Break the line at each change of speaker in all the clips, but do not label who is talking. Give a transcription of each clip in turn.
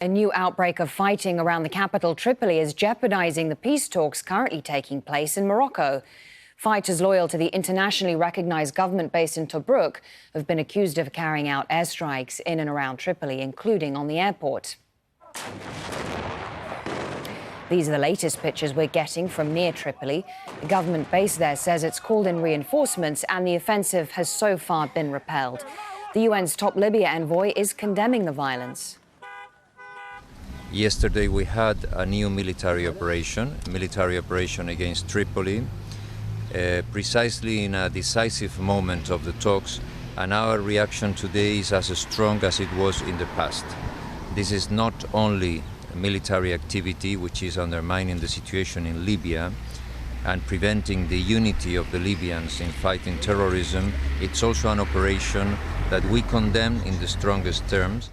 A new outbreak of fighting around the capital, Tripoli, is jeopardizing the peace talks currently taking place in Morocco. Fighters loyal to the internationally recognized government based in Tobruk have been accused of carrying out airstrikes in and around Tripoli, including on the airport. These are the latest pictures we're getting from near Tripoli. The government base there says it's called in reinforcements and the offensive has so far been repelled. The UN's top Libya envoy is condemning the violence.
Yesterday we had a new military operation against Tripoli, precisely in a decisive moment of the talks, and our reaction today is as strong as it was in the past. This is not only military activity which is undermining the situation in Libya and preventing the unity of the Libyans in fighting terrorism, it's also an operation that we condemn in the strongest terms.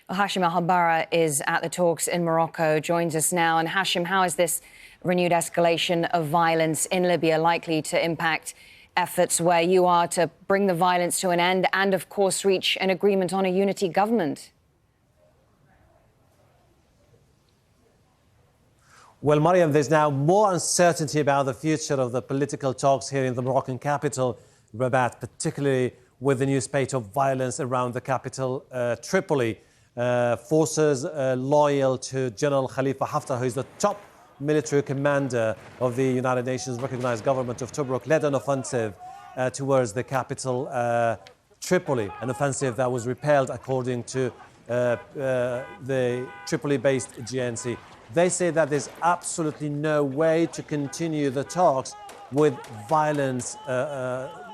Well, Hashim al-Habara is at the talks in Morocco, joins us now. And Hashim, how is this renewed escalation of violence in Libya likely to impact efforts where you are to bring the violence to an end and, of course, reach an agreement on a unity government?
Well, Mariam, there's now more uncertainty about the future of the political talks here in the Moroccan capital, Rabat, particularly with the new spate of violence around the capital, Tripoli. Forces loyal to General Khalifa Haftar, who is the top military commander of the United Nations recognized government of Tobruk, led an offensive towards the capital, Tripoli, an offensive that was repelled according to the Tripoli-based GNC. They say that there's absolutely no way to continue the talks with violence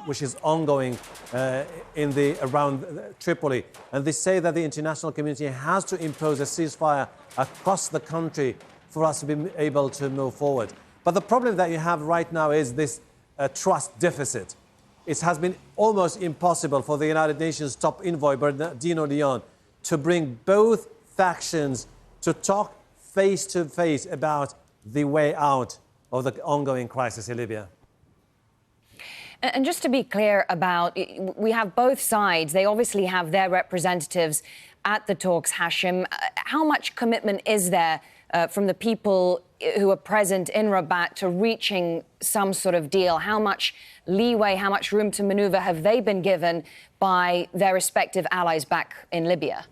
which is ongoing around Tripoli. And they say that the international community has to impose a ceasefire across the country for us to be able to move forward. But the problem that you have right now is this trust deficit. It has been almost impossible for the United Nations top envoy, BERNARDINO, to bring both factions to talk face to face about the way out of the ongoing crisis in Libya.
And just to be clear about, we have both sides. They obviously have their representatives at the talks, Hashim. How much commitment is there from the people who are present in Rabat to reaching some sort of deal? How much leeway, how much room to maneuver have they been given by their respective allies back in Libya?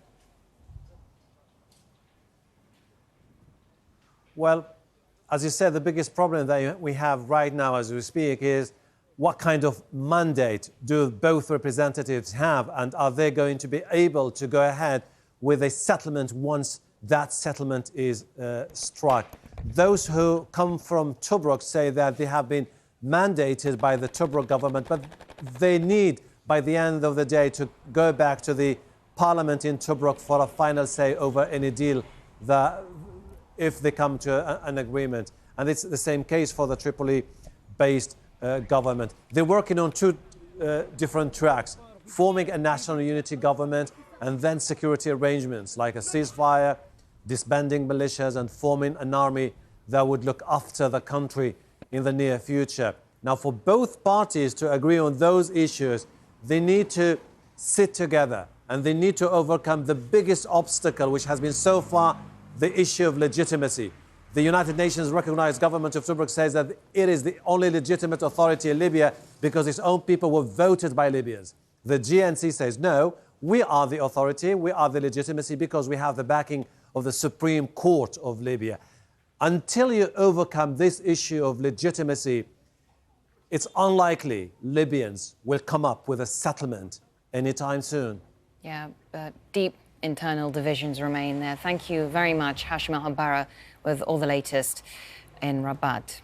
Well, as you said, the biggest problem that we have right now as we speak is what kind of mandate do both representatives have, and are they going to be able to go ahead with a settlement once that settlement is struck? Those who come from Tobruk say that they have been mandated by the Tobruk government, but they need, by the end of the day, to go back to the parliament in Tobruk for a final say over any deal that, if they come to an agreement. And it's the same case for the Tripoli-based government. They're working on two different tracks: forming a national unity government and then security arrangements like a ceasefire, disbanding militias and forming an army that would look after the country in the near future. Now, for both parties to agree on those issues, they need to sit together and they need to overcome the biggest obstacle, which has been so far the issue of legitimacy. The United Nations recognized government of Tobruk says that it is the only legitimate authority in Libya because its own people were voted by Libyans. The GNC says, no, we are the authority, we are the legitimacy because we have the backing of the Supreme Court of Libya. Until you overcome this issue of legitimacy, it's unlikely Libyans will come up with a settlement anytime soon.
Yeah, but deep internal divisions remain there. Thank you very much, Hashim al-Habara, with all the latest in Rabat.